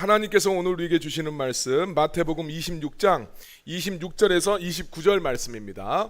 하나님께서 오늘 우리에게 주시는 말씀 마태복음 26장 26절에서 29절 말씀입니다.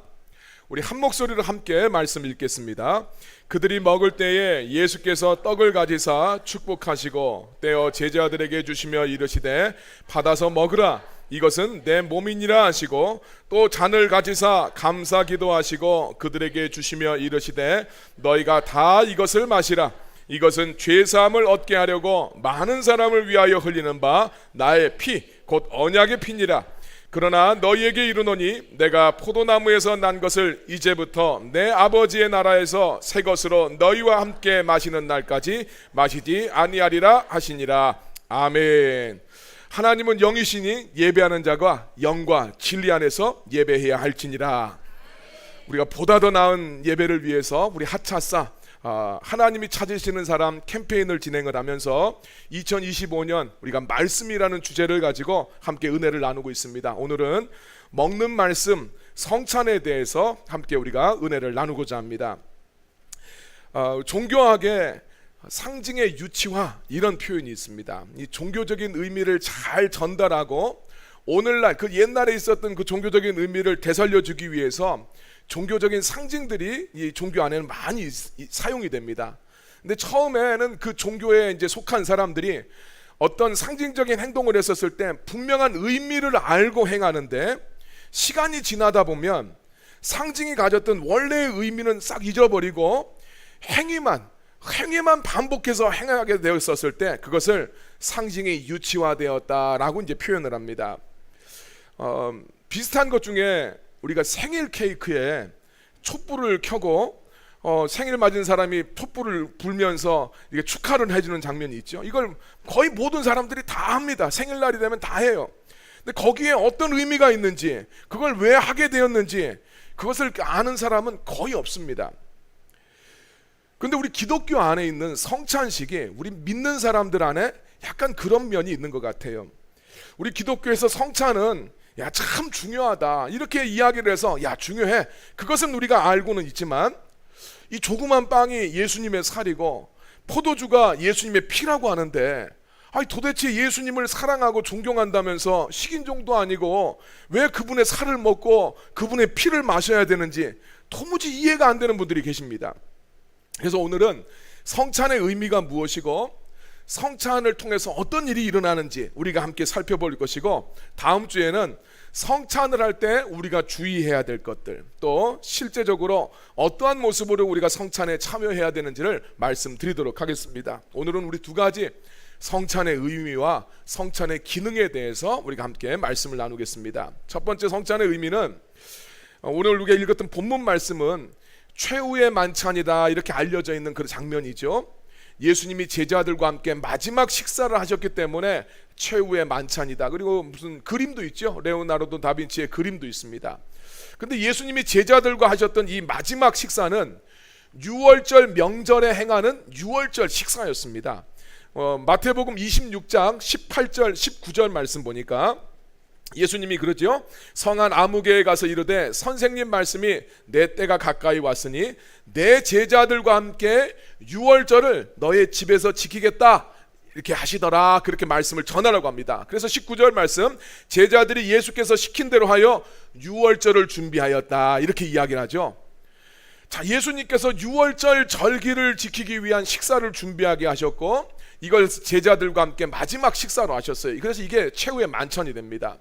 우리 한 목소리로 함께 말씀 읽겠습니다. 그들이 먹을 때에 예수께서 떡을 가지사 축복하시고 떼어 제자들에게 주시며 이르시되 받아서 먹으라 이것은 내 몸이니라 하시고 또 잔을 가지사 감사 기도하시고 그들에게 주시며 이르시되 너희가 다 이것을 마시라 이것은 죄사함을 얻게 하려고 많은 사람을 위하여 흘리는 바 나의 피 곧 언약의 피니라. 그러나 너희에게 이르노니 내가 포도나무에서 난 것을 이제부터 내 아버지의 나라에서 새 것으로 너희와 함께 마시는 날까지 마시지 아니하리라 하시니라. 아멘. 하나님은 영이시니 예배하는 자가 영과 진리 안에서 예배해야 할지니라. 우리가 보다 더 나은 예배를 위해서 우리 하차사 하나님이 찾으시는 사람 캠페인을 진행을 하면서 2025년 우리가 말씀이라는 주제를 가지고 함께 은혜를 나누고 있습니다. 오늘은 먹는 말씀 성찬에 대해서 함께 우리가 은혜를 나누고자 합니다. 종교학에 상징의 유치화 이런 표현이 있습니다. 이 종교적인 의미를 잘 전달하고 오늘날 그 옛날에 있었던 그 종교적인 의미를 되살려주기 위해서 종교적인 상징들이 이 종교 안에는 많이 사용이 됩니다. 근데 처음에는 그 종교에 이제 속한 사람들이 어떤 상징적인 행동을 했었을 때 분명한 의미를 알고 행하는데 시간이 지나다 보면 상징이 가졌던 원래의 의미는 싹 잊어버리고 행위만 반복해서 행하게 되었었을 때 그것을 상징이 유치화되었다라고 이제 표현을 합니다. 비슷한 것 중에 우리가 생일 케이크에 촛불을 켜고 생일 맞은 사람이 촛불을 불면서 이게 축하를 해주는 장면이 있죠. 이걸 거의 모든 사람들이 다 합니다. 생일날이 되면 다 해요. 근데 거기에 어떤 의미가 있는지 그걸 왜 하게 되었는지 그것을 아는 사람은 거의 없습니다. 근데 우리 기독교 안에 있는 성찬식이 우리 믿는 사람들 안에 약간 그런 면이 있는 것 같아요. 우리 기독교에서 성찬은 야, 참 중요하다 이렇게 이야기를 해서 야, 중요해 그것은 우리가 알고는 있지만 이 조그만 빵이 예수님의 살이고 포도주가 예수님의 피라고 하는데 아니 도대체 예수님을 사랑하고 존경한다면서 식인종도 아니고 왜 그분의 살을 먹고 그분의 피를 마셔야 되는지 도무지 이해가 안 되는 분들이 계십니다. 그래서 오늘은 성찬의 의미가 무엇이고 성찬을 통해서 어떤 일이 일어나는지 우리가 함께 살펴볼 것이고 다음 주에는 성찬을 할 때 우리가 주의해야 될 것들 또 실제적으로 어떠한 모습으로 우리가 성찬에 참여해야 되는지를 말씀드리도록 하겠습니다. 오늘은 우리 두 가지 성찬의 의미와 성찬의 기능에 대해서 우리가 함께 말씀을 나누겠습니다. 첫 번째 성찬의 의미는 오늘 우리가 읽었던 본문 말씀은 최후의 만찬이다 이렇게 알려져 있는 그 장면이죠. 예수님이 제자들과 함께 마지막 식사를 하셨기 때문에 최후의 만찬이다. 그리고 무슨 그림도 있죠. 레오나르도 다빈치의 그림도 있습니다. 근데 예수님이 제자들과 하셨던 이 마지막 식사는 유월절 명절에 행하는 유월절 식사였습니다. 마태복음 26장 18절 19절 말씀 보니까 예수님이 그러죠. 성한 아무개에 가서 이르되 선생님 말씀이 내 때가 가까이 왔으니 내 제자들과 함께 유월절을 너의 집에서 지키겠다 이렇게 하시더라. 그렇게 말씀을 전하라고 합니다. 그래서 19절 말씀 제자들이 예수께서 시킨 대로 하여 유월절을 준비하였다 이렇게 이야기를 하죠. 자, 예수님께서 유월절 절기를 지키기 위한 식사를 준비하게 하셨고 이걸 제자들과 함께 마지막 식사로 하셨어요. 그래서 이게 최후의 만찬이 됩니다.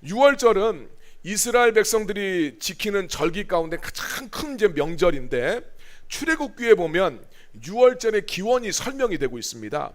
유월절은 이스라엘 백성들이 지키는 절기 가운데 가장 큰 이제 명절인데 출애굽기에 보면 유월절의 기원이 설명이 되고 있습니다.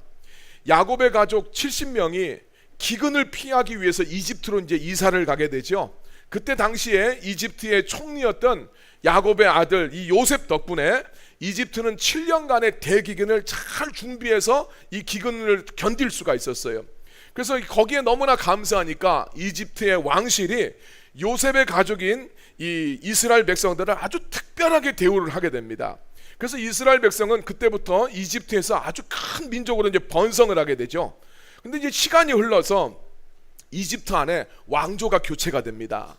야곱의 가족 70명이 기근을 피하기 위해서 이집트로 이제 이사를 가게 되죠. 그때 당시에 이집트의 총리였던 야곱의 아들 이 요셉 덕분에 이집트는 7년간의 대기근을 잘 준비해서 이 기근을 견딜 수가 있었어요. 그래서 거기에 너무나 감사하니까 이집트의 왕실이 요셉의 가족인 이 이스라엘 백성들을 아주 특별하게 대우를 하게 됩니다. 그래서 이스라엘 백성은 그때부터 이집트에서 아주 큰 민족으로 이제 번성을 하게 되죠. 근데 이제 시간이 흘러서 이집트 안에 왕조가 교체가 됩니다.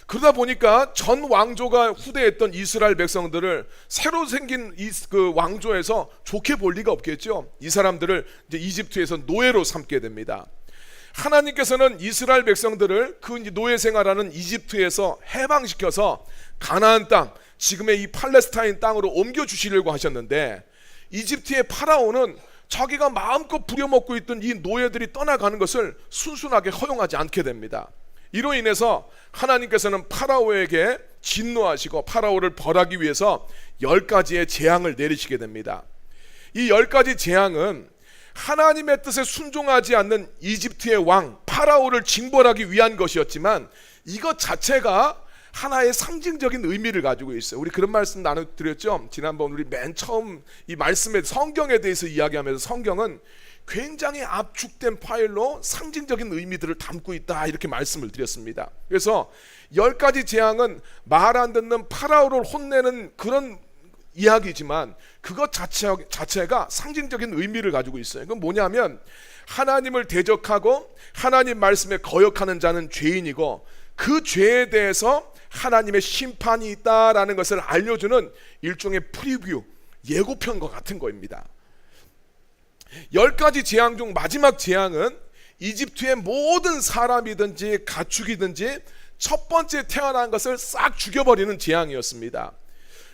그러다 보니까 전 왕조가 후대했던 이스라엘 백성들을 새로 생긴 그 왕조에서 좋게 볼 리가 없겠죠. 이 사람들을 이제 이집트에서 노예로 삼게 됩니다. 하나님께서는 이스라엘 백성들을 그 노예 생활하는 이집트에서 해방시켜서 가나안 땅, 지금의 이 팔레스타인 땅으로 옮겨주시려고 하셨는데, 이집트의 파라오는 자기가 마음껏 부려먹고 있던 이 노예들이 떠나가는 것을 순순하게 허용하지 않게 됩니다. 이로 인해서 하나님께서는 파라오에게 진노하시고 파라오를 벌하기 위해서 10가지의 재앙을 내리시게 됩니다. 이 10가지 재앙은 하나님의 뜻에 순종하지 않는 이집트의 왕 파라오를 징벌하기 위한 것이었지만, 이것 자체가 하나의 상징적인 의미를 가지고 있어요. 우리 그런 말씀 나눠드렸죠. 지난번 우리 맨 처음 이 말씀에 성경에 대해서 이야기하면서 성경은 굉장히 압축된 파일로 상징적인 의미들을 담고 있다, 이렇게 말씀을 드렸습니다. 그래서 10가지 재앙은 말 안 듣는 파라오를 혼내는 그런 이야기지만 그것 자체가 상징적인 의미를 가지고 있어요. 그건 뭐냐면, 하나님을 대적하고 하나님 말씀에 거역하는 자는 죄인이고 그 죄에 대해서 하나님의 심판이 있다라는 것을 알려주는 일종의 프리뷰, 예고편과 같은 거입니다. 10가지 재앙 중 마지막 재앙은 이집트의 모든 사람이든지 가축이든지 첫 번째 태어난 것을 싹 죽여버리는 재앙이었습니다.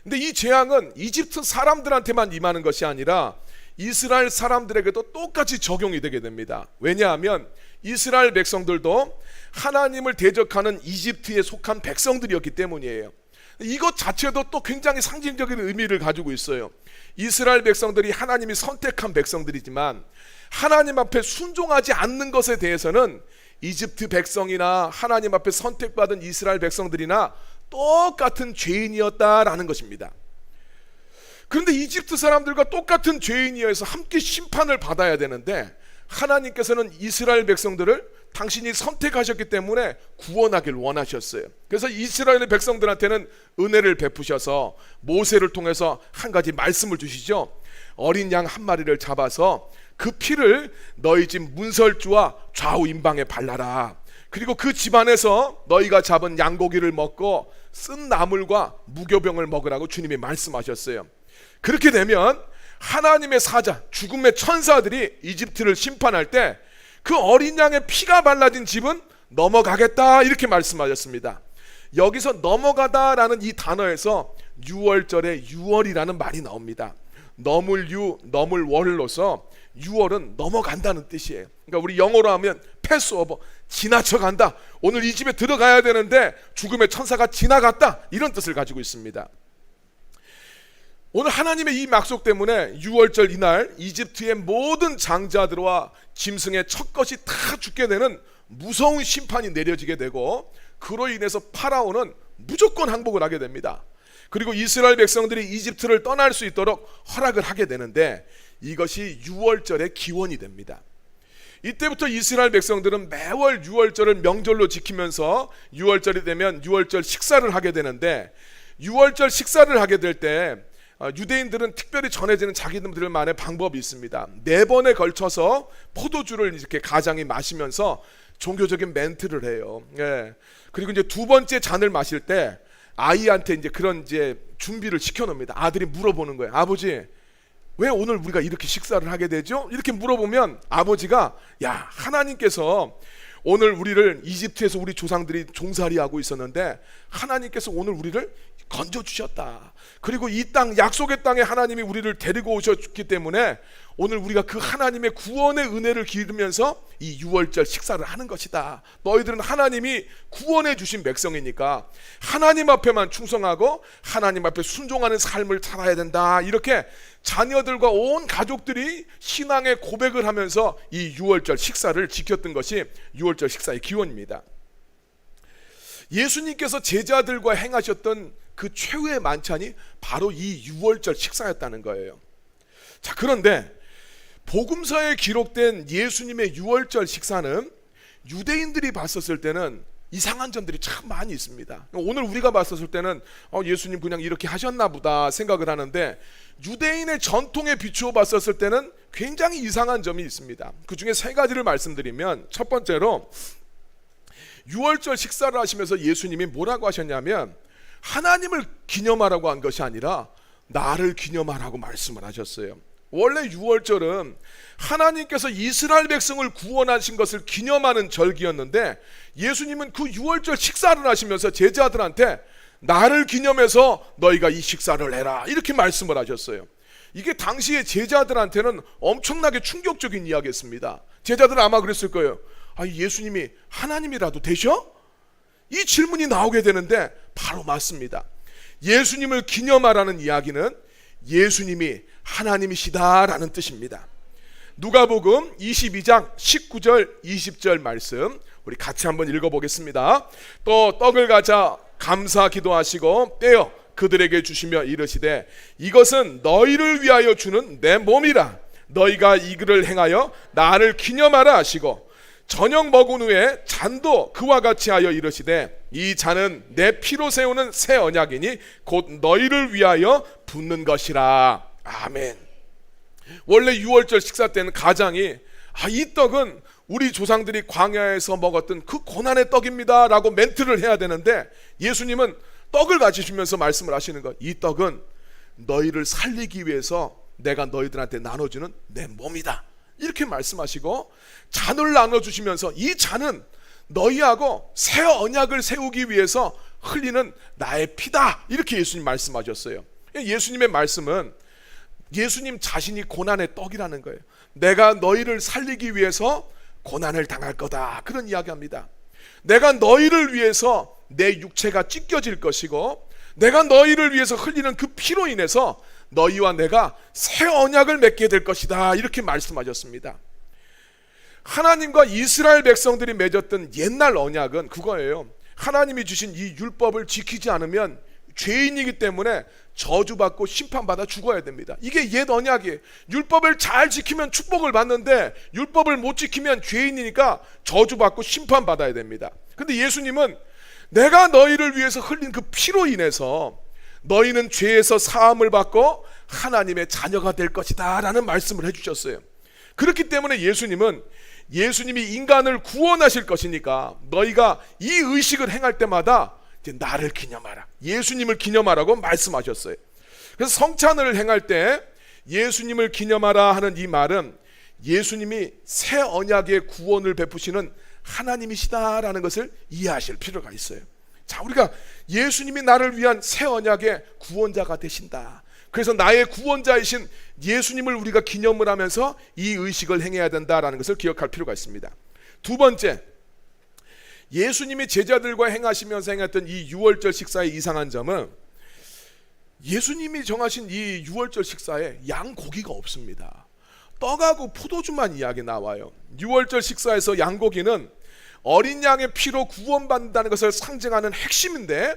근데 이 재앙은 이집트 사람들한테만 임하는 것이 아니라 이스라엘 사람들에게도 똑같이 적용이 되게 됩니다. 왜냐하면 이스라엘 백성들도 하나님을 대적하는 이집트에 속한 백성들이었기 때문이에요. 이것 자체도 또 굉장히 상징적인 의미를 가지고 있어요. 이스라엘 백성들이 하나님이 선택한 백성들이지만 하나님 앞에 순종하지 않는 것에 대해서는 이집트 백성이나 하나님 앞에 선택받은 이스라엘 백성들이나 똑같은 죄인이었다라는 것입니다. 그런데 이집트 사람들과 똑같은 죄인이어서 함께 심판을 받아야 되는데, 하나님께서는 이스라엘 백성들을 당신이 선택하셨기 때문에 구원하길 원하셨어요. 그래서 이스라엘 백성들한테는 은혜를 베푸셔서 모세를 통해서 한 가지 말씀을 주시죠. 어린 양 한 마리를 잡아서 그 피를 너희 집 문설주와 좌우 임방에 발라라. 그리고 그 집안에서 너희가 잡은 양고기를 먹고 쓴 나물과 무교병을 먹으라고 주님이 말씀하셨어요. 그렇게 되면 하나님의 사자, 죽음의 천사들이 이집트를 심판할 때 그 어린 양의 피가 발라진 집은 넘어가겠다, 이렇게 말씀하셨습니다. 여기서 넘어가다라는 이 단어에서 유월절에 유월이라는 말이 나옵니다. 너물유, 너물월로서 유월은 넘어간다는 뜻이에요. 그러니까 우리 영어로 하면 패스오버, 지나쳐간다. 오늘 이 집에 들어가야 되는데 죽음의 천사가 지나갔다, 이런 뜻을 가지고 있습니다. 오늘 하나님의 이 약속 때문에 유월절 이날 이집트의 모든 장자들과 짐승의 첫것이 다 죽게 되는 무서운 심판이 내려지게 되고, 그로 인해서 파라오는 무조건 항복을 하게 됩니다. 그리고 이스라엘 백성들이 이집트를 떠날 수 있도록 허락을 하게 되는데, 이것이 유월절의 기원이 됩니다. 이때부터 이스라엘 백성들은 매월 유월절을 명절로 지키면서 유월절이 되면 유월절 식사를 하게 되는데, 유월절 식사를 하게 될 때 유대인들은 특별히 전해지는 자기들만의 방법이 있습니다. 4번에 걸쳐서 포도주를 이렇게 가장이 마시면서 종교적인 멘트를 해요. 예. 그리고 이제 2번째 잔을 마실 때 아이한테 이제 그런 이제 준비를 시켜놓습니다. 아들이 물어보는 거예요. 아버지, 왜 오늘 우리가 이렇게 식사를 하게 되죠? 이렇게 물어보면 아버지가, 야, 하나님께서 오늘 우리를 이집트에서 우리 조상들이 종살이하고 있었는데 하나님께서 오늘 우리를 건져주셨다. 그리고 이 땅, 약속의 땅에 하나님이 우리를 데리고 오셨기 때문에 오늘 우리가 그 하나님의 구원의 은혜를 기르면서 이 유월절 식사를 하는 것이다. 너희들은 하나님이 구원해 주신 백성이니까 하나님 앞에만 충성하고 하나님 앞에 순종하는 삶을 살아야 된다. 이렇게 자녀들과 온 가족들이 신앙의 고백을 하면서 이 유월절 식사를 지켰던 것이 유월절 식사의 기원입니다. 예수님께서 제자들과 행하셨던 그 최후의 만찬이 바로 이 유월절 식사였다는 거예요. 자, 그런데 복음서에 기록된 예수님의 유월절 식사는 유대인들이 봤었을 때는 이상한 점들이 참 많이 있습니다. 오늘 우리가 봤었을 때는 예수님 그냥 이렇게 하셨나 보다 생각을 하는데, 유대인의 전통에 비추어 봤었을 때는 굉장히 이상한 점이 있습니다. 그 중에 3가지를 말씀드리면, 첫 번째로 유월절 식사를 하시면서 예수님이 뭐라고 하셨냐면 하나님을 기념하라고 한 것이 아니라 나를 기념하라고 말씀을 하셨어요. 원래 유월절은 하나님께서 이스라엘 백성을 구원하신 것을 기념하는 절기였는데 예수님은 그 유월절 식사를 하시면서 제자들한테 나를 기념해서 너희가 이 식사를 해라 이렇게 말씀을 하셨어요. 이게 당시의 제자들한테는 엄청나게 충격적인 이야기였습니다. 제자들은 아마 그랬을 거예요. 아, 예수님이 하나님이라도 되셔? 이 질문이 나오게 되는데 바로 맞습니다. 예수님을 기념하라는 이야기는 예수님이 하나님이시다라는 뜻입니다. 누가복음 22장 19절 20절 말씀 우리 같이 한번 읽어보겠습니다. 또 떡을 가져 감사 기도하시고 떼어 그들에게 주시며 이르시되 이것은 너희를 위하여 주는 내 몸이라 너희가 이를 행하여 나를 기념하라 하시고 저녁 먹은 후에 잔도 그와 같이 하여 이르시되 이 잔은 내 피로 세우는 새 언약이니 곧 너희를 위하여 붓는 것이라. 아멘. 원래 유월절 식사 때는 가장이 이 떡은 우리 조상들이 광야에서 먹었던 그 고난의 떡입니다 라고 멘트를 해야 되는데 예수님은 떡을 가지시면서 말씀을 하시는 것. 이 떡은 너희를 살리기 위해서 내가 너희들한테 나눠주는 내 몸이다 이렇게 말씀하시고 잔을 나눠주시면서 이 잔은 너희하고 새 언약을 세우기 위해서 흘리는 나의 피다 이렇게 예수님 말씀하셨어요. 예수님의 말씀은 예수님 자신이 고난의 떡이라는 거예요. 내가 너희를 살리기 위해서 고난을 당할 거다 그런 이야기합니다. 내가 너희를 위해서 내 육체가 찢겨질 것이고 내가 너희를 위해서 흘리는 그 피로 인해서 너희와 내가 새 언약을 맺게 될 것이다 이렇게 말씀하셨습니다. 하나님과 이스라엘 백성들이 맺었던 옛날 언약은 그거예요. 하나님이 주신 이 율법을 지키지 않으면 죄인이기 때문에 저주받고 심판받아 죽어야 됩니다. 이게 옛 언약이에요. 율법을 잘 지키면 축복을 받는데 율법을 못 지키면 죄인이니까 저주받고 심판받아야 됩니다. 근데 예수님은 내가 너희를 위해서 흘린 그 피로 인해서 너희는 죄에서 사함을 받고 하나님의 자녀가 될 것이다 라는 말씀을 해주셨어요. 그렇기 때문에 예수님이 인간을 구원하실 것이니까 너희가 이 의식을 행할 때마다 이제 나를 기념하라, 예수님을 기념하라고 말씀하셨어요. 그래서 성찬을 행할 때 예수님을 기념하라 하는 이 말은 예수님이 새 언약의 구원을 베푸시는 하나님이시다라는 것을 이해하실 필요가 있어요. 자, 우리가 예수님이 나를 위한 새 언약의 구원자가 되신다. 그래서 나의 구원자이신 예수님을 우리가 기념을 하면서 이 의식을 행해야 된다라는 것을 기억할 필요가 있습니다. 두 번째, 예수님이 제자들과 행하시면서 행했던 이 유월절 식사의 이상한 점은 예수님이 정하신 이 유월절 식사에 양고기가 없습니다. 떡하고 포도주만 이야기 나와요. 유월절 식사에서 양고기는 어린 양의 피로 구원받는다는 것을 상징하는 핵심인데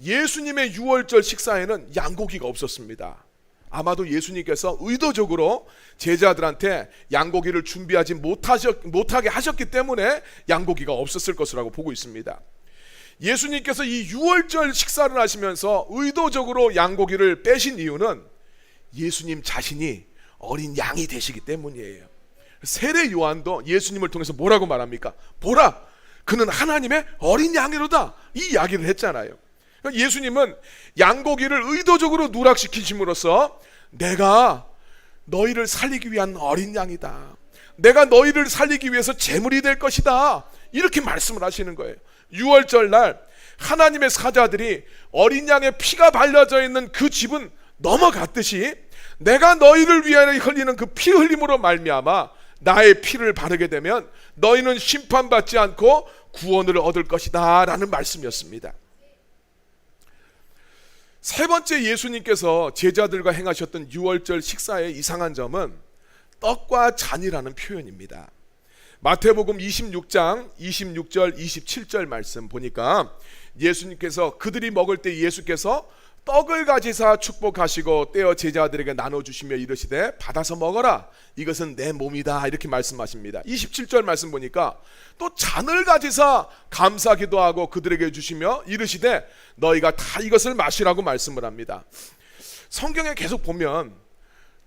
예수님의 유월절 식사에는 양고기가 없었습니다. 아마도 예수님께서 의도적으로 제자들한테 양고기를 준비하지 못하게 하셨기 때문에 양고기가 없었을 것이라고 보고 있습니다. 예수님께서 이 유월절 식사를 하시면서 의도적으로 양고기를 빼신 이유는 예수님 자신이 어린 양이 되시기 때문이에요. 세례 요한도 예수님을 통해서 뭐라고 말합니까? 보라, 그는 하나님의 어린 양이로다, 이 이야기를 했잖아요. 예수님은 양고기를 의도적으로 누락시키심으로써 내가 너희를 살리기 위한 어린 양이다, 내가 너희를 살리기 위해서 제물이 될 것이다, 이렇게 말씀을 하시는 거예요. 유월절 날 하나님의 사자들이 어린 양의 피가 발려져 있는 그 집은 넘어갔듯이 내가 너희를 위하여 흘리는 그 피 흘림으로 말미암아 나의 피를 바르게 되면 너희는 심판받지 않고 구원을 얻을 것이다 라는 말씀이었습니다. 세 번째, 예수님께서 제자들과 행하셨던 유월절 식사의 이상한 점은 떡과 잔이라는 표현입니다. 마태복음 26장 26절 27절 말씀 보니까 예수님께서 그들이 먹을 때 예수께서 떡을 가지사 축복하시고 떼어 제자들에게 나눠주시며 이르시되 받아서 먹어라, 이것은 내 몸이다, 이렇게 말씀하십니다. 27절 말씀 보니까 또 잔을 가지사 감사 기도하고 그들에게 주시며 이르시되 너희가 다 이것을 마시라고 말씀을 합니다. 성경에 계속 보면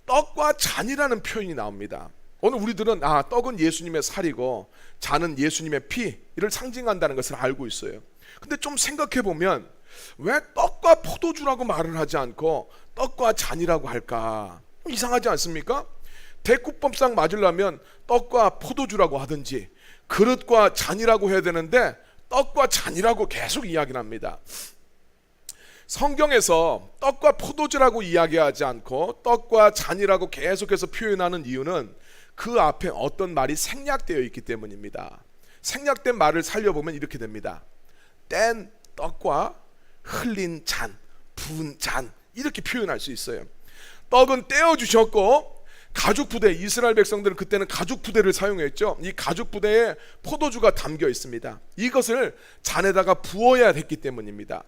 떡과 잔이라는 표현이 나옵니다. 오늘 우리들은 떡은 예수님의 살이고 잔은 예수님의 피를 상징한다는 것을 알고 있어요. 근데 좀 생각해 보면 왜 떡과 포도주라고 말을 하지 않고 떡과 잔이라고 할까? 이상하지 않습니까? 대꾸법상 맞으려면 떡과 포도주라고 하든지 그릇과 잔이라고 해야 되는데 떡과 잔이라고 계속 이야기를 합니다. 성경에서 떡과 포도주라고 이야기하지 않고 떡과 잔이라고 계속해서 표현하는 이유는 그 앞에 어떤 말이 생략되어 있기 때문입니다. 생략된 말을 살려보면 이렇게 됩니다. 뗀 떡과 흘린 잔, 부은 잔, 이렇게 표현할 수 있어요. 떡은 떼어주셨고 가죽 부대, 이스라엘 백성들은 그때는 가죽 부대를 사용했죠. 이 가죽 부대에 포도주가 담겨 있습니다. 이것을 잔에다가 부어야 했기 때문입니다.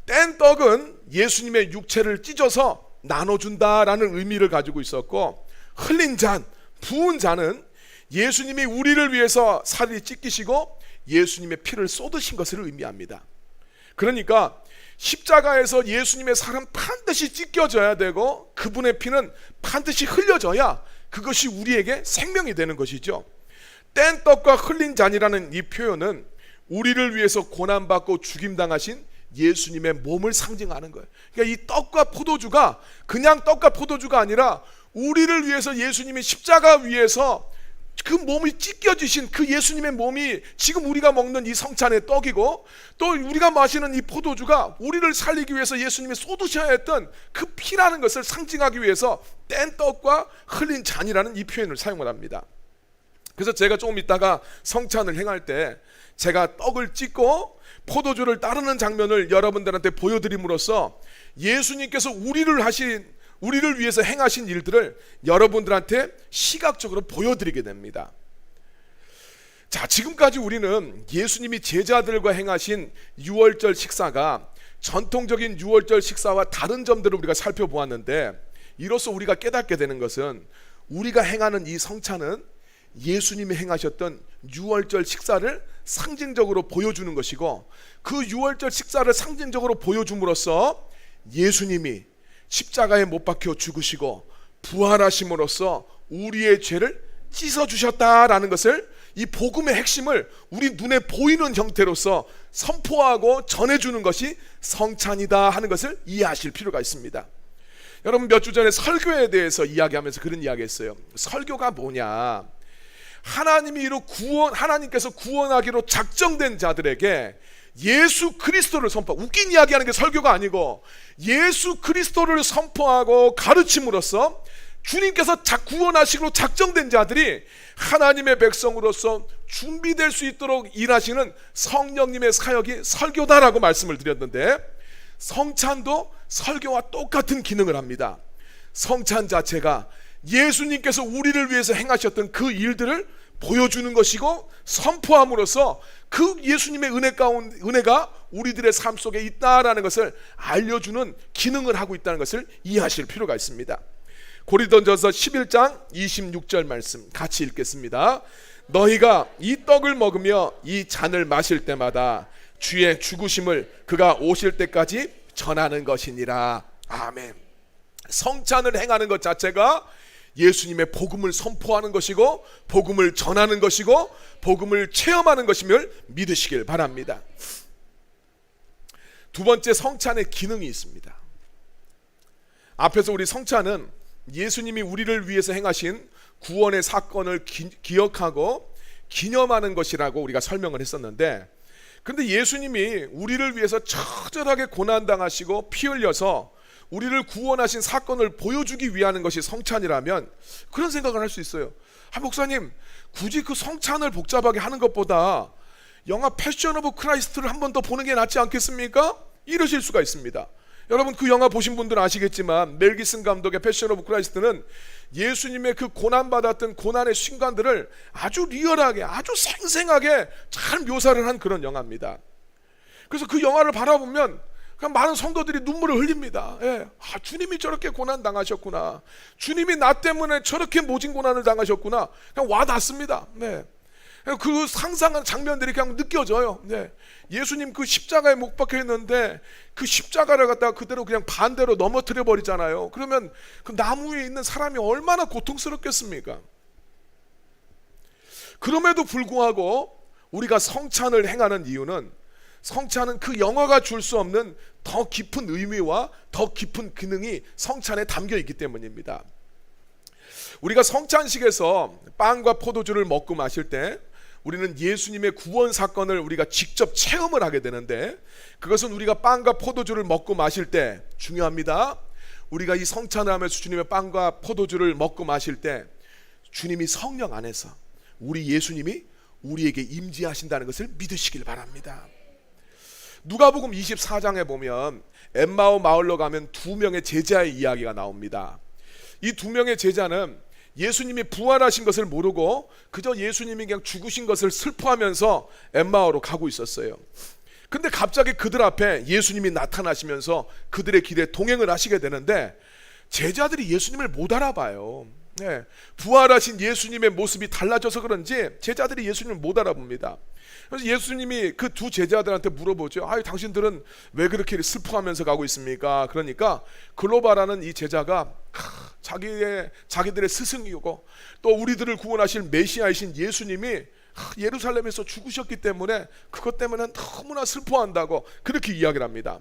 뗀 떡은 예수님의 육체를 찢어서 나눠준다라는 의미를 가지고 있었고, 흘린 잔, 부은 잔은 예수님이 우리를 위해서 살이 찢기시고 예수님의 피를 쏟으신 것을 의미합니다. 그러니까 십자가에서 예수님의 살은 반드시 찢겨져야 되고 그분의 피는 반드시 흘려져야 그것이 우리에게 생명이 되는 것이죠. 뗀 떡과 흘린 잔이라는 이 표현은 우리를 위해서 고난받고 죽임당하신 예수님의 몸을 상징하는 거예요. 그러니까 이 떡과 포도주가 그냥 떡과 포도주가 아니라 우리를 위해서 예수님이 십자가 위에서 그 몸이 찢겨지신 그 예수님의 몸이 지금 우리가 먹는 이 성찬의 떡이고, 또 우리가 마시는 이 포도주가 우리를 살리기 위해서 예수님이 쏟으셔야 했던 그 피라는 것을 상징하기 위해서 뗀 떡과 흘린 잔이라는 이 표현을 사용을 합니다. 그래서 제가 조금 있다가 성찬을 행할 때 제가 떡을 찢고 포도주를 따르는 장면을 여러분들한테 보여드림으로써 예수님께서 우리를 위해서 행하신 일들을 여러분들한테 시각적으로 보여드리게 됩니다. 자, 지금까지 우리는 예수님이 제자들과 행하신 유월절 식사가 전통적인 유월절 식사와 다른 점들을 우리가 살펴보았는데, 이로써 우리가 깨닫게 되는 것은 우리가 행하는 이 성찬은 예수님이 행하셨던 유월절 식사를 상징적으로 보여주는 것이고, 그 유월절 식사를 상징적으로 보여줌으로써 예수님이 십자가에 못 박혀 죽으시고 부활하심으로써 우리의 죄를 씻어주셨다라는 것을, 이 복음의 핵심을 우리 눈에 보이는 형태로서 선포하고 전해주는 것이 성찬이다 하는 것을 이해하실 필요가 있습니다. 여러분, 몇 주 전에 설교에 대해서 이야기하면서 그런 이야기했어요. 설교가 뭐냐? 하나님께서 구원하기로 작정된 자들에게 예수 그리스도를 선포하고, 웃긴 이야기하는 게 설교가 아니고 예수 그리스도를 선포하고 가르침으로써 주님께서 구원하시기로 작정된 자들이 하나님의 백성으로서 준비될 수 있도록 일하시는 성령님의 사역이 설교다라고 말씀을 드렸는데, 성찬도 설교와 똑같은 기능을 합니다. 성찬 자체가 예수님께서 우리를 위해서 행하셨던 그 일들을 보여주는 것이고 선포함으로써 그 예수님의 은혜가 우리들의 삶 속에 있다라는 것을 알려주는 기능을 하고 있다는 것을 이해하실 필요가 있습니다. 고린도전서 11장 26절 말씀 같이 읽겠습니다. 너희가 이 떡을 먹으며 이 잔을 마실 때마다 주의 죽으심을 그가 오실 때까지 전하는 것이니라. 아멘. 성찬을 행하는 것 자체가 예수님의 복음을 선포하는 것이고 복음을 전하는 것이고 복음을 체험하는 것임을 믿으시길 바랍니다. 두 번째, 성찬의 기능이 있습니다. 앞에서 우리 성찬은 예수님이 우리를 위해서 행하신 구원의 사건을 기억하고 기념하는 것이라고 우리가 설명을 했었는데, 그런데 예수님이 우리를 위해서 처절하게 고난당하시고 피 흘려서 우리를 구원하신 사건을 보여주기 위한 것이 성찬이라면 그런 생각을 할 수 있어요. 목사님, 굳이 그 성찬을 복잡하게 하는 것보다 영화 패션 오브 크라이스트를 한 번 더 보는 게 낫지 않겠습니까? 이러실 수가 있습니다. 여러분, 그 영화 보신 분들은 아시겠지만 멜 깁슨 감독의 패션 오브 크라이스트는 예수님의 그 고난받았던 고난의 순간들을 아주 리얼하게, 아주 생생하게 잘 묘사를 한 그런 영화입니다. 그래서 그 영화를 바라보면 그냥 많은 성도들이 눈물을 흘립니다. 예. 주님이 저렇게 고난 당하셨구나, 주님이 나 때문에 저렇게 모진 고난을 당하셨구나, 그냥 와닿습니다. 네. 그 상상한 장면들이 그냥 느껴져요. 네. 예수님 그 십자가에 못 박혀 있는데 그 십자가를 갖다가 그대로 그냥 반대로 넘어뜨려 버리잖아요. 그러면 그 나무 위에 있는 사람이 얼마나 고통스럽겠습니까? 그럼에도 불구하고 우리가 성찬을 행하는 이유는 성찬은 그 영화가 줄 수 없는 더 깊은 의미와 더 깊은 기능이 성찬에 담겨 있기 때문입니다. 우리가 성찬식에서 빵과 포도주를 먹고 마실 때 우리는 예수님의 구원 사건을 우리가 직접 체험을 하게 되는데, 그것은 우리가 빵과 포도주를 먹고 마실 때 중요합니다. 우리가 이 성찬을 하면서 주님의 빵과 포도주를 먹고 마실 때 주님이 성령 안에서 우리 예수님이 우리에게 임재하신다는 것을 믿으시길 바랍니다. 누가복음 24장에 보면 엠마오 마을로 가면 두 명의 제자의 이야기가 나옵니다. 이 두 명의 제자는 예수님이 부활하신 것을 모르고 그저 예수님이 그냥 죽으신 것을 슬퍼하면서 엠마오로 가고 있었어요. 근데 갑자기 그들 앞에 예수님이 나타나시면서 그들의 길에 동행을 하시게 되는데 제자들이 예수님을 못 알아봐요. 네, 부활하신 예수님의 모습이 달라져서 그런지 제자들이 예수님을 못 알아봅니다. 그래서 예수님이 그 두 제자들한테 물어보죠. 당신들은 왜 그렇게 슬퍼하면서 가고 있습니까? 그러니까 글로바라는 이 제자가 자기들의 스승이고 또 우리들을 구원하실 메시아이신 예수님이 예루살렘에서 죽으셨기 때문에 그것 때문에 너무나 슬퍼한다고 그렇게 이야기를 합니다.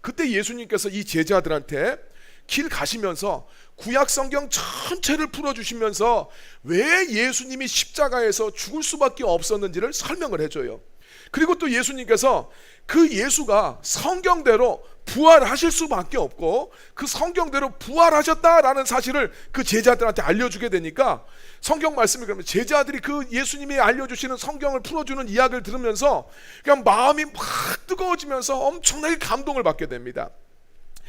그때 예수님께서 이 제자들한테 길 가시면서 구약 성경 전체를 풀어주시면서 왜 예수님이 십자가에서 죽을 수밖에 없었는지를 설명을 해줘요. 그리고 또 예수님께서 그 예수가 성경대로 부활하실 수밖에 없고 그 성경대로 부활하셨다라는 사실을 그 제자들한테 알려주게 되니까 성경 말씀이 그러면 제자들이 그 예수님이 알려주시는 성경을 풀어주는 이야기를 들으면서 그냥 마음이 막 뜨거워지면서 엄청나게 감동을 받게 됩니다.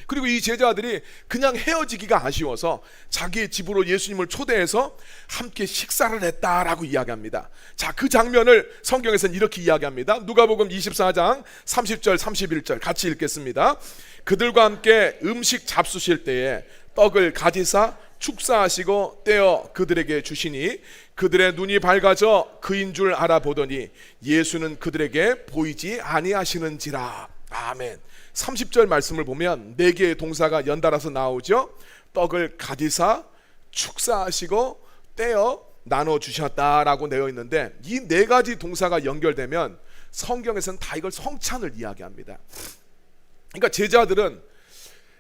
그리고 이 제자들이 그냥 헤어지기가 아쉬워서 자기의 집으로 예수님을 초대해서 함께 식사를 했다라고 이야기합니다. 자, 그 장면을 성경에서는 이렇게 이야기합니다. 누가복음 24장 30절 31절 같이 읽겠습니다. 그들과 함께 음식 잡수실 때에 떡을 가지사 축사하시고 떼어 그들에게 주시니 그들의 눈이 밝아져 그인 줄 알아보더니 예수는 그들에게 보이지 아니하시는지라. 아멘. 30절 말씀을 보면 4개의 동사가 연달아서 나오죠. 떡을 가지사 축사하시고 떼어 나눠주셨다라고 되어 있는데 이 4가지 동사가 연결되면 성경에서는 다 이걸 성찬을 이야기합니다. 그러니까 제자들은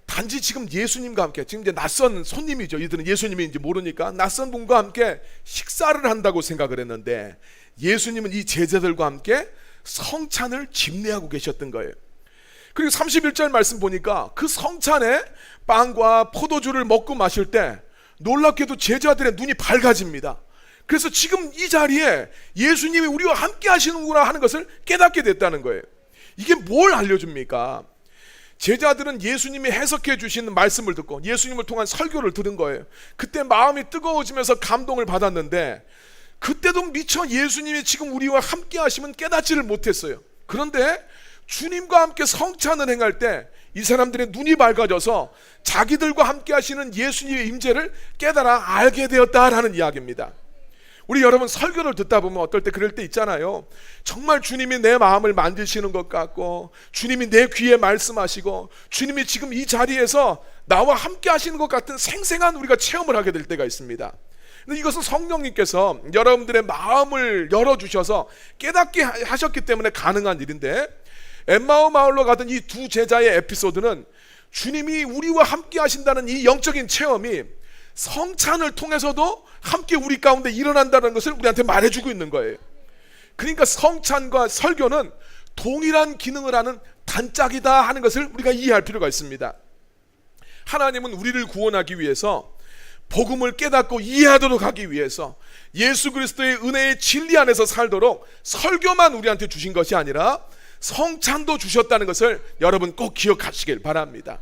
단지 지금 예수님과 함께, 지금 이제 낯선 손님이죠. 이들은 예수님인지 모르니까 낯선 분과 함께 식사를 한다고 생각을 했는데 예수님은 이 제자들과 함께 성찬을 집례하고 계셨던 거예요. 그리고 31절 말씀 보니까 그 성찬에 빵과 포도주를 먹고 마실 때 놀랍게도 제자들의 눈이 밝아집니다. 그래서 지금 이 자리에 예수님이 우리와 함께 하시는구나 하는 것을 깨닫게 됐다는 거예요. 이게 뭘 알려줍니까? 제자들은 예수님이 해석해 주시는 말씀을 듣고 예수님을 통한 설교를 들은 거예요. 그때 마음이 뜨거워지면서 감동을 받았는데 그때도 미처 예수님이 지금 우리와 함께 하시면 깨닫지를 못했어요. 그런데 주님과 함께 성찬을 행할 때 이 사람들의 눈이 밝아져서 자기들과 함께 하시는 예수님의 임재를 깨달아 알게 되었다라는 이야기입니다. 우리 여러분 설교를 듣다 보면 어떨 때 그럴 때 있잖아요. 정말 주님이 내 마음을 만드시는 것 같고 주님이 내 귀에 말씀하시고 주님이 지금 이 자리에서 나와 함께 하시는 것 같은 생생한 우리가 체험을 하게 될 때가 있습니다. 근데 이것은 성령님께서 여러분들의 마음을 열어주셔서 깨닫게 하셨기 때문에 가능한 일인데 엠마오 마을로 가던 이 두 제자의 에피소드는 주님이 우리와 함께 하신다는 이 영적인 체험이 성찬을 통해서도 함께 우리 가운데 일어난다는 것을 우리한테 말해주고 있는 거예요. 그러니까 성찬과 설교는 동일한 기능을 하는 단짝이다 하는 것을 우리가 이해할 필요가 있습니다. 하나님은 우리를 구원하기 위해서 복음을 깨닫고 이해하도록 하기 위해서 예수 그리스도의 은혜의 진리 안에서 살도록 설교만 우리한테 주신 것이 아니라 성찬도 주셨다는 것을 여러분 꼭 기억하시길 바랍니다.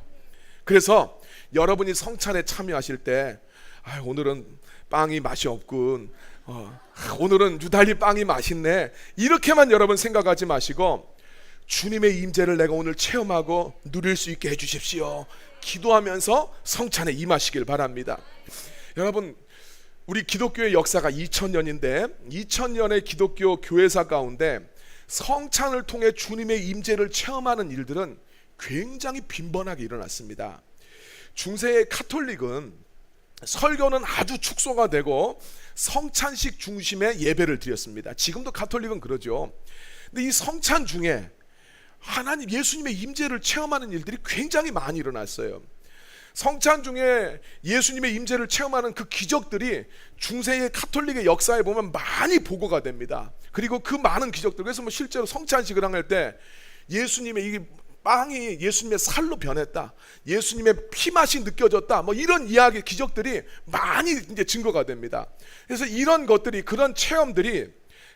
그래서 여러분이 성찬에 참여하실 때 오늘은 빵이 맛이 없군, 오늘은 유달리 빵이 맛있네, 이렇게만 여러분 생각하지 마시고 주님의 임재를 내가 오늘 체험하고 누릴 수 있게 해주십시오 기도하면서 성찬에 임하시길 바랍니다. 여러분, 우리 기독교의 역사가 2000년인데 2000년의 기독교 교회사 가운데 성찬을 통해 주님의 임재를 체험하는 일들은 굉장히 빈번하게 일어났습니다. 중세의 카톨릭은 설교는 아주 축소가 되고 성찬식 중심의 예배를 드렸습니다. 지금도 가톨릭은 그러죠. 근데 이 성찬 중에 하나님 예수님의 임재를 체험하는 일들이 굉장히 많이 일어났어요. 성찬 중에 예수님의 임재를 체험하는 그 기적들이 중세의 가톨릭의 역사에 보면 많이 보고가 됩니다. 그리고 그 많은 기적들, 그래서 뭐 실제로 성찬식을 할 때 예수님의 이 빵이 예수님의 살로 변했다, 예수님의 피 맛이 느껴졌다, 뭐 이런 이야기 기적들이 많이 이제 증거가 됩니다. 그래서 이런 것들이, 그런 체험들이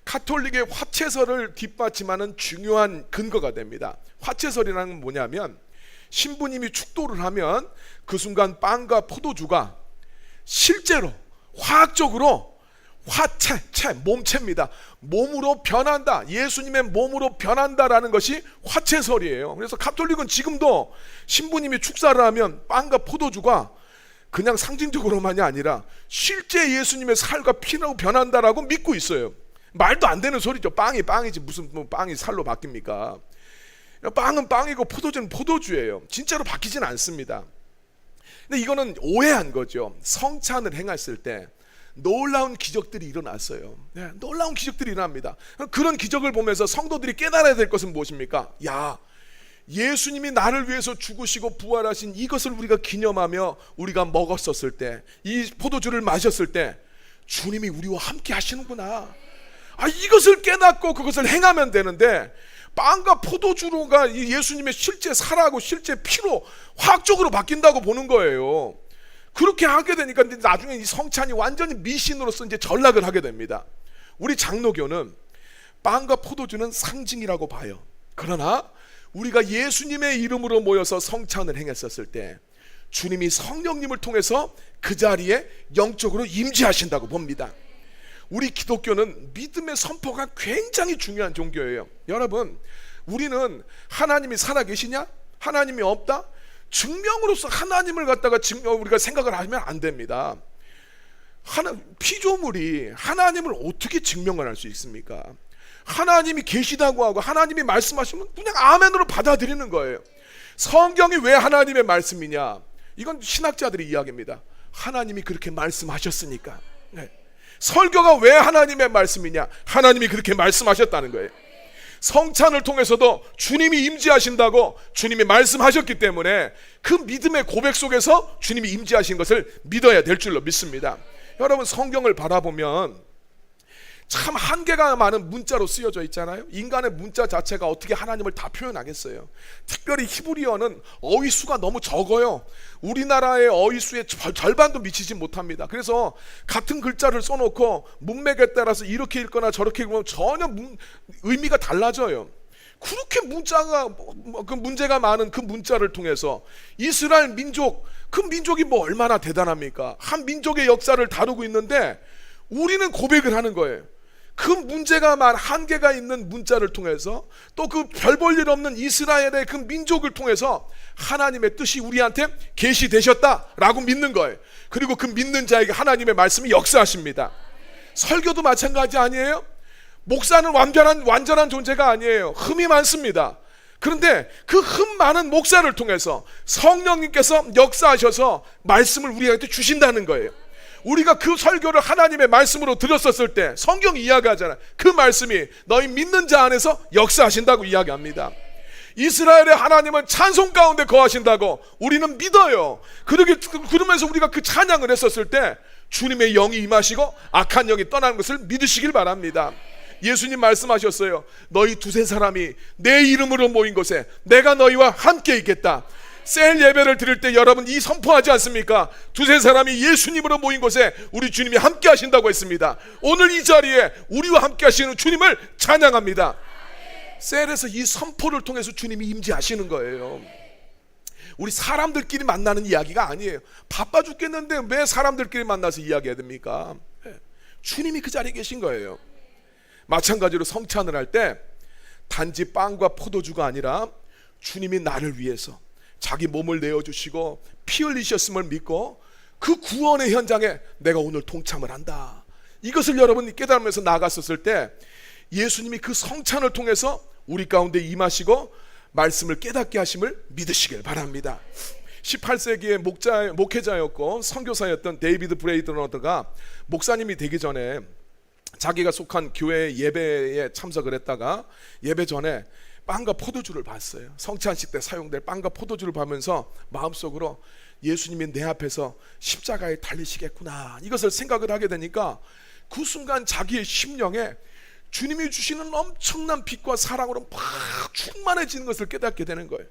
가톨릭의 화채설을 뒷받침하는 중요한 근거가 됩니다. 화채설이라는 건 뭐냐면 신부님이 축도를 하면 그 순간 빵과 포도주가 실제로 화학적으로 몸체입니다. 몸으로 변한다, 예수님의 몸으로 변한다라는 것이 화채설이에요. 그래서 가톨릭은 지금도 신부님이 축사를 하면 빵과 포도주가 그냥 상징적으로만이 아니라 실제 예수님의 살과 피로 변한다라고 믿고 있어요. 말도 안 되는 소리죠. 빵이 빵이지 무슨 뭐 빵이 살로 바뀝니까? 빵은 빵이고 포도주는 포도주예요. 진짜로 바뀌진 않습니다. 근데 이거는 오해한 거죠. 성찬을 행했을 때 놀라운 기적들이 일어났어요. 네, 놀라운 기적들이 일어납니다. 그런 기적을 보면서 성도들이 깨달아야 될 것은 무엇입니까? 야, 예수님이 나를 위해서 죽으시고 부활하신 이것을 우리가 기념하며 우리가 먹었었을 때, 이 포도주를 마셨을 때 주님이 우리와 함께 하시는구나. 이것을 깨닫고 그것을 행하면 되는데, 빵과 포도주로가 예수님의 실제 살하고 실제 피로 화학적으로 바뀐다고 보는 거예요. 그렇게 하게 되니까 나중에 이 성찬이 완전히 미신으로서 이제 전락을 하게 됩니다. 우리 장로교는 빵과 포도주는 상징이라고 봐요. 그러나 우리가 예수님의 이름으로 모여서 성찬을 행했었을 때 주님이 성령님을 통해서 그 자리에 영적으로 임재하신다고 봅니다. 우리 기독교는 믿음의 선포가 굉장히 중요한 종교예요. 여러분, 우리는 하나님이 살아계시냐? 하나님이 없다? 증명으로서 하나님을 갖다가 우리가 생각을 하면 안 됩니다. 피조물이 하나님을 어떻게 증명을 할 수 있습니까? 하나님이 계시다고 하고 하나님이 말씀하시면 그냥 아멘으로 받아들이는 거예요. 성경이 왜 하나님의 말씀이냐? 이건 신학자들의 이야기입니다. 하나님이 그렇게 말씀하셨으니까. 네. 설교가 왜 하나님의 말씀이냐? 하나님이 그렇게 말씀하셨다는 거예요. 성찬을 통해서도 주님이 임재하신다고 주님이 말씀하셨기 때문에 그 믿음의 고백 속에서 주님이 임재하신 것을 믿어야 될 줄로 믿습니다. 여러분, 성경을 바라보면 참 한계가 많은 문자로 쓰여져 있잖아요. 인간의 문자 자체가 어떻게 하나님을 다 표현하겠어요. 특별히 히브리어는 어휘수가 너무 적어요. 우리나라의 어휘수의 절반도 미치지 못합니다. 그래서 같은 글자를 써놓고 문맥에 따라서 이렇게 읽거나 저렇게 읽으면 전혀 의미가 달라져요. 그렇게 그 문제가 많은 그 문자를 통해서 이스라엘 민족, 그 민족이 뭐 얼마나 대단합니까? 한 민족의 역사를 다루고 있는데 우리는 고백을 하는 거예요. 그 문제가 한계가 있는 문자를 통해서 또 그 별 볼 일 없는 이스라엘의 그 민족을 통해서 하나님의 뜻이 우리한테 계시되셨다라고 믿는 거예요. 그리고 그 믿는 자에게 하나님의 말씀이 역사하십니다. 설교도 마찬가지 아니에요? 목사는 완전한 존재가 아니에요. 흠이 많습니다. 그런데 그 흠 많은 목사를 통해서 성령님께서 역사하셔서 말씀을 우리한테 주신다는 거예요. 우리가 그 설교를 하나님의 말씀으로 들었었을 때 성경이 이야기하잖아요. 그 말씀이 너희 믿는 자 안에서 역사하신다고 이야기합니다. 이스라엘의 하나님은 찬송 가운데 거하신다고 우리는 믿어요. 그러면서 우리가 그 찬양을 했었을 때 주님의 영이 임하시고 악한 영이 떠나는 것을 믿으시길 바랍니다. 예수님 말씀하셨어요. 너희 두세 사람이 내 이름으로 모인 곳에 내가 너희와 함께 있겠다. 셀 예배를 드릴 때 여러분 이 선포하지 않습니까? 두세 사람이 예수님으로 모인 곳에 우리 주님이 함께 하신다고 했습니다. 오늘 이 자리에 우리와 함께 하시는 주님을 찬양합니다. 셀에서 이 선포를 통해서 주님이 임재하시는 거예요. 우리 사람들끼리 만나는 이야기가 아니에요. 바빠 죽겠는데 왜 사람들끼리 만나서 이야기해야 됩니까? 주님이 그 자리에 계신 거예요. 마찬가지로 성찬을 할 때 단지 빵과 포도주가 아니라 주님이 나를 위해서 자기 몸을 내어주시고 피 흘리셨음을 믿고 그 구원의 현장에 내가 오늘 동참을 한다, 이것을 여러분이 깨달으면서 나갔었을 때 예수님이 그 성찬을 통해서 우리 가운데 임하시고 말씀을 깨닫게 하심을 믿으시길 바랍니다. 18세기의 목회자였고 선교사였던 데이비드 브레이드너드가 목사님이 되기 전에 자기가 속한 교회 예배에 참석을 했다가 예배 전에 빵과 포도주를 봤어요. 성찬식 때 사용될 빵과 포도주를 보면서 마음속으로 예수님이 내 앞에서 십자가에 달리시겠구나, 이것을 생각을 하게 되니까 그 순간 자기의 심령에 주님이 주시는 엄청난 빛과 사랑으로 막 충만해지는 것을 깨닫게 되는 거예요.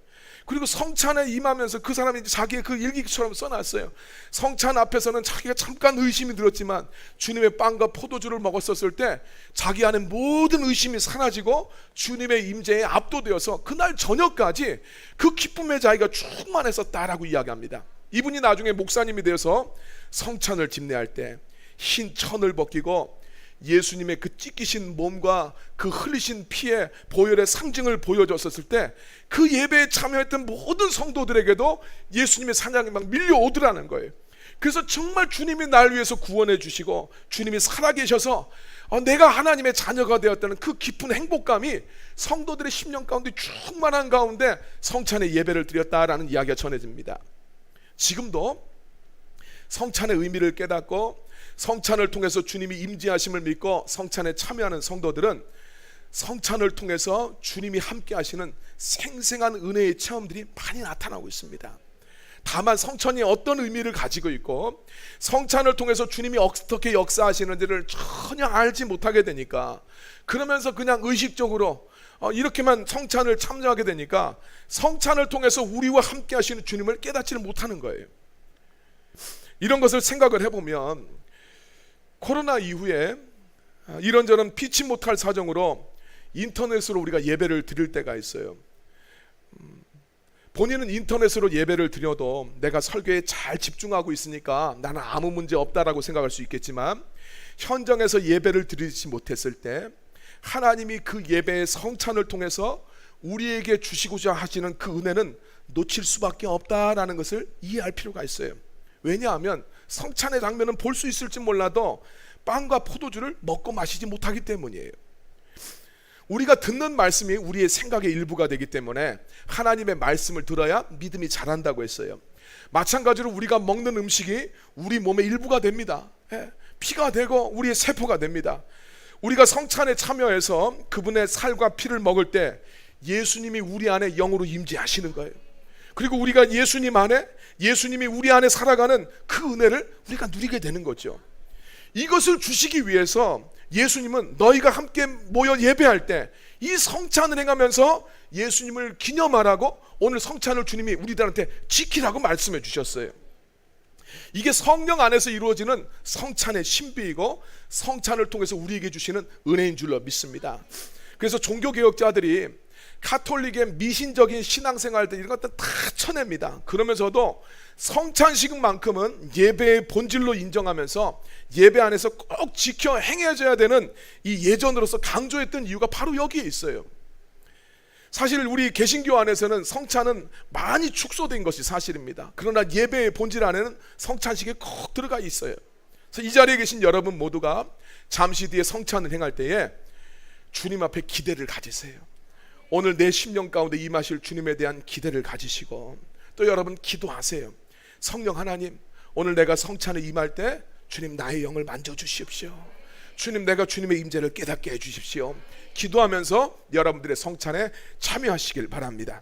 그리고 성찬에 임하면서 그 사람이 자기의 그 일기처럼 써놨어요. 성찬 앞에서는 자기가 잠깐 의심이 들었지만 주님의 빵과 포도주를 먹었었을 때 자기 안에 모든 의심이 사라지고 주님의 임재에 압도되어서 그날 저녁까지 그 기쁨의 자기가 충만했었다라고 이야기합니다. 이분이 나중에 목사님이 되어서 성찬을 집례할 때 흰 천을 벗기고 예수님의 그 찢기신 몸과 그 흘리신 피의 보혈의 상징을 보여줬었을 때 그 예배에 참여했던 모든 성도들에게도 예수님의 사랑이 막 밀려오더라는 거예요. 그래서 정말 주님이 날 위해서 구원해 주시고 주님이 살아계셔서 내가 하나님의 자녀가 되었다는 그 깊은 행복감이 성도들의 심령 가운데 충만한 가운데 성찬의 예배를 드렸다라는 이야기가 전해집니다. 지금도 성찬의 의미를 깨닫고 성찬을 통해서 주님이 임재하심을 믿고 성찬에 참여하는 성도들은 성찬을 통해서 주님이 함께 하시는 생생한 은혜의 체험들이 많이 나타나고 있습니다. 다만 성찬이 어떤 의미를 가지고 있고 성찬을 통해서 주님이 어떻게 역사하시는지를 전혀 알지 못하게 되니까, 그러면서 그냥 의식적으로 이렇게만 성찬을 참여하게 되니까 성찬을 통해서 우리와 함께 하시는 주님을 깨닫지를 못하는 거예요. 이런 것을 생각을 해보면 코로나 이후에 이런저런 피치 못할 사정으로 인터넷으로 우리가 예배를 드릴 때가 있어요. 본인은 인터넷으로 예배를 드려도 내가 설교에 잘 집중하고 있으니까 나는 아무 문제 없다라고 생각할 수 있겠지만, 현장에서 예배를 드리지 못했을 때 하나님이 그 예배의 성찬을 통해서 우리에게 주시고자 하시는 그 은혜는 놓칠 수밖에 없다라는 것을 이해할 필요가 있어요. 왜냐하면 성찬의 장면은 볼 수 있을지 몰라도 빵과 포도주를 먹고 마시지 못하기 때문이에요. 우리가 듣는 말씀이 우리의 생각의 일부가 되기 때문에 하나님의 말씀을 들어야 믿음이 자란다고 했어요. 마찬가지로 우리가 먹는 음식이 우리 몸의 일부가 됩니다. 피가 되고 우리의 세포가 됩니다. 우리가 성찬에 참여해서 그분의 살과 피를 먹을 때 예수님이 우리 안에 영으로 임재하시는 거예요. 그리고 우리가 예수님 안에, 예수님이 우리 안에 살아가는 그 은혜를 우리가 누리게 되는 거죠. 이것을 주시기 위해서 예수님은 너희가 함께 모여 예배할 때 이 성찬을 행하면서 예수님을 기념하라고 오늘 성찬을 주님이 우리들한테 지키라고 말씀해 주셨어요. 이게 성령 안에서 이루어지는 성찬의 신비이고 성찬을 통해서 우리에게 주시는 은혜인 줄로 믿습니다. 그래서 종교개혁자들이 가톨릭의 미신적인 신앙생활들 이런 것들 다 쳐냅니다. 그러면서도 성찬식만큼은 예배의 본질로 인정하면서 예배 안에서 꼭 지켜 행해져야 되는 이 예전으로서 강조했던 이유가 바로 여기에 있어요. 사실 우리 개신교 안에서는 성찬은 많이 축소된 것이 사실입니다. 그러나 예배의 본질 안에는 성찬식이 꼭 들어가 있어요. 그래서 이 자리에 계신 여러분 모두가 잠시 뒤에 성찬을 행할 때에 주님 앞에 기대를 가지세요. 오늘 내 심령 가운데 임하실 주님에 대한 기대를 가지시고, 또 여러분 기도하세요. 성령 하나님, 오늘 내가 성찬에 임할 때 주님 나의 영을 만져주십시오. 주님, 내가 주님의 임재를 깨닫게 해주십시오. 기도하면서 여러분들의 성찬에 참여하시길 바랍니다.